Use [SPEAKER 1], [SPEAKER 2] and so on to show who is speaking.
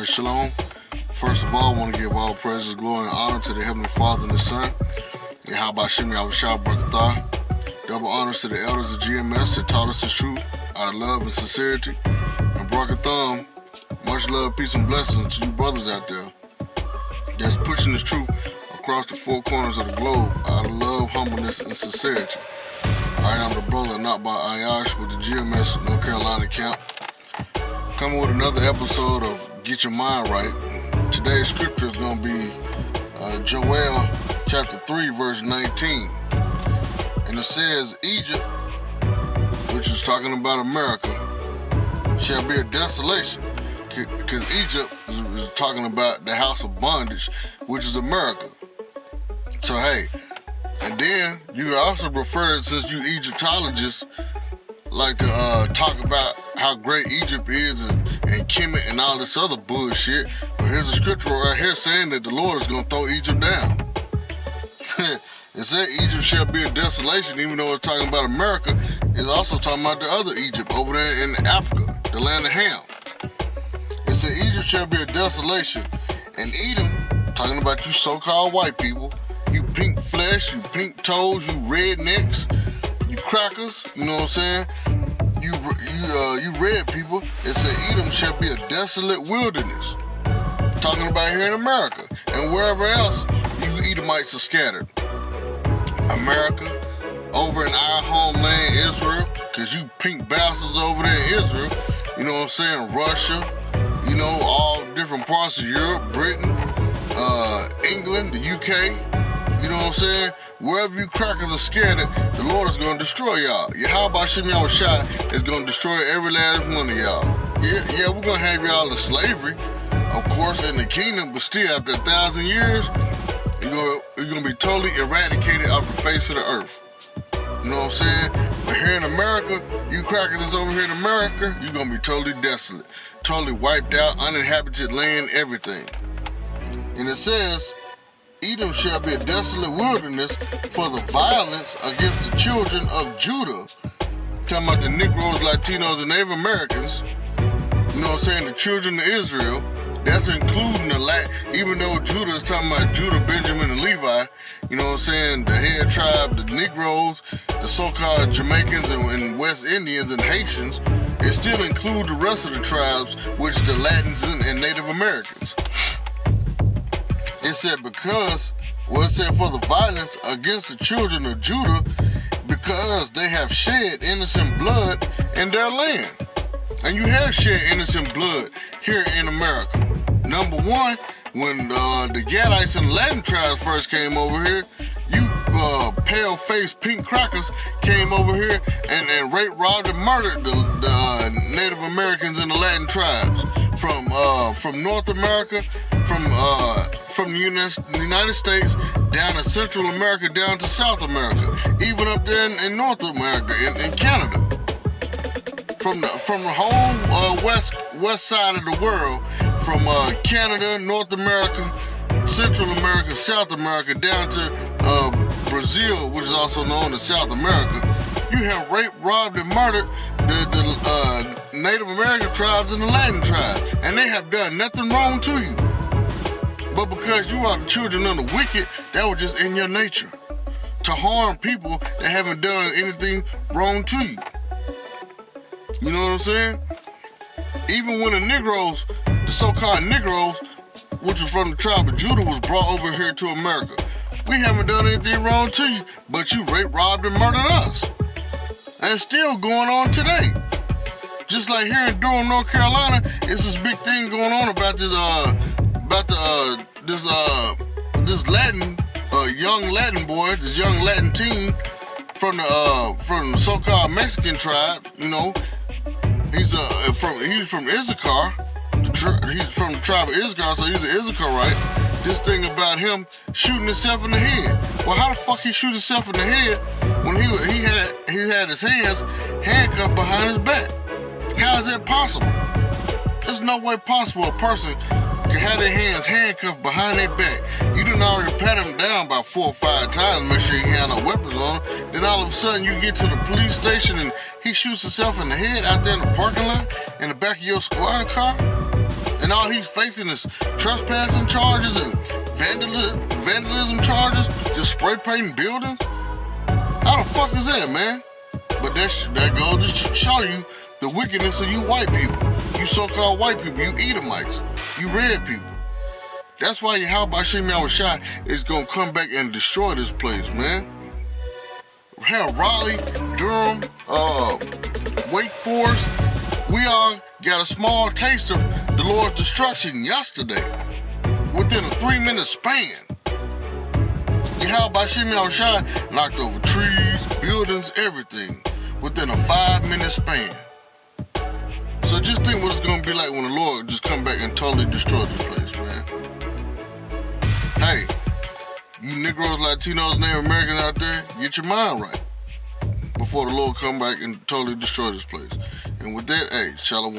[SPEAKER 1] Shalom. First of all, I want to give all praises, glory, and honor to the Heavenly Father and the Son. Yahweh Shem Yahushua Barakatah. Double honors to the elders of GMS that taught us the truth out of love and sincerity. And Barakatah, much love, peace, and blessings to you brothers out there that's pushing this truth across the four corners of the globe out of love, humbleness, and sincerity. I am the brother not by Ayash with the GMS North Carolina camp. Coming with another episode of Get Your Mind Right. Today's scripture is going to be Joel chapter 3 verse 19. And it says, Egypt, which is talking about America, shall be a desolation. Because Egypt is talking about the house of bondage, which is America. So hey, and then you also referred, since you Egyptologists like to talk about how great Egypt is and Kemet and all this other bullshit, but here's a scripture right here saying that the Lord is going to throw Egypt down. It said Egypt shall be a desolation, even though it's talking about America. It's also talking about the other Egypt over there in Africa, the land of Ham. It said Egypt shall be a desolation, and Edom, talking about you so-called white people, you pink flesh, you pink toes, you rednecks, you crackers, you know what I'm saying? You red people. It said Edom shall be a desolate wilderness. Talking about here in America. And wherever else you Edomites are scattered. America, over in our homeland, Israel, because you pink bastards over there in Israel, you know what I'm saying? Russia, you know, all different parts of Europe, Britain, England, the UK. You know what I'm saying? Wherever you crackers are scattered, the Lord is going to destroy y'all. Yahweh Shem Yahushua is going to destroy every last one of y'all. Yeah, we're going to have y'all in slavery, of course, in the kingdom, but still after 1,000 years, you're going to be totally eradicated off the face of the earth. You know what I'm saying? But here in America, you crackers that's over here in America, you're going to be totally desolate, totally wiped out, uninhabited land, everything. And it says, Edom shall be a desolate wilderness for the violence against the children of Judah. Talking about the Negroes, Latinos, and Native Americans. You know what I'm saying? The children of Israel. That's including the even though Judah is talking about Judah, Benjamin, and Levi. You know what I'm saying? The head tribe, the Negroes, the so-called Jamaicans and West Indians and Haitians. It still includes the rest of the tribes, which is the Latins and Native Americans. It said it said for the violence against the children of Judah, because they have shed innocent blood in their land. And you have shed innocent blood here in America. Number one, when the Gadites and Latin tribes first came over here, you pale-faced pink crackers came over here and raped, robbed, and murdered the Native Americans and the Latin tribes from North America, from the United States down to Central America, down to South America, even up there in North America, in Canada. From the whole west side of the world, from Canada, North America, Central America, South America, down to Brazil, which is also known as South America, you have raped, robbed, and murdered the Native American tribes and the Latin tribes, and they have done nothing wrong to you. But because you are the children of the wicked, that was just in your nature, to harm people that haven't done anything wrong to you. You know what I'm saying? Even when the Negroes, the so-called Negroes, which was from the tribe of Judah, was brought over here to America, we haven't done anything wrong to you, but you raped, robbed, and murdered us. And it's still going on today. Just like here in Durham, North Carolina, it's this big thing going on about this Latin, young Latin boy, this young Latin teen from the so-called Mexican tribe. You know, he's from Issachar. He's from the tribe of Issachar, so he's an Issacharite. This thing about him shooting himself in the head. Well, how the fuck he shoot himself in the head when he had his hands handcuffed behind his back? How is that possible? There's no way possible a person can have their hands handcuffed behind their back. You done already pat him down about 4 or 5 times, make sure he had no weapons on him. Then all of a sudden you get to the police station and he shoots himself in the head out there in the parking lot in the back of your squad car. And all he's facing is trespassing charges and vandalism charges, just spray painting buildings. How the fuck is that, man? But that goes to show you the wickedness of you white people. You so-called white people, you Edomites, you red people. That's why Yahweh Shem Yahushua is gonna come back and destroy this place, man. Hell, Raleigh, Durham, Wake Forest, we all got a small taste of the Lord's destruction yesterday, within a 3-minute span. Yahweh Shem Yahushua knocked over trees, buildings, everything, within a 5-minute span. So just think what it's gonna be like when the Lord just come back and totally destroy this place, man. Hey, you Negroes, Latinos, Native Americans out there, get your mind right before the Lord come back and totally destroy this place. And with that, hey, Shalom.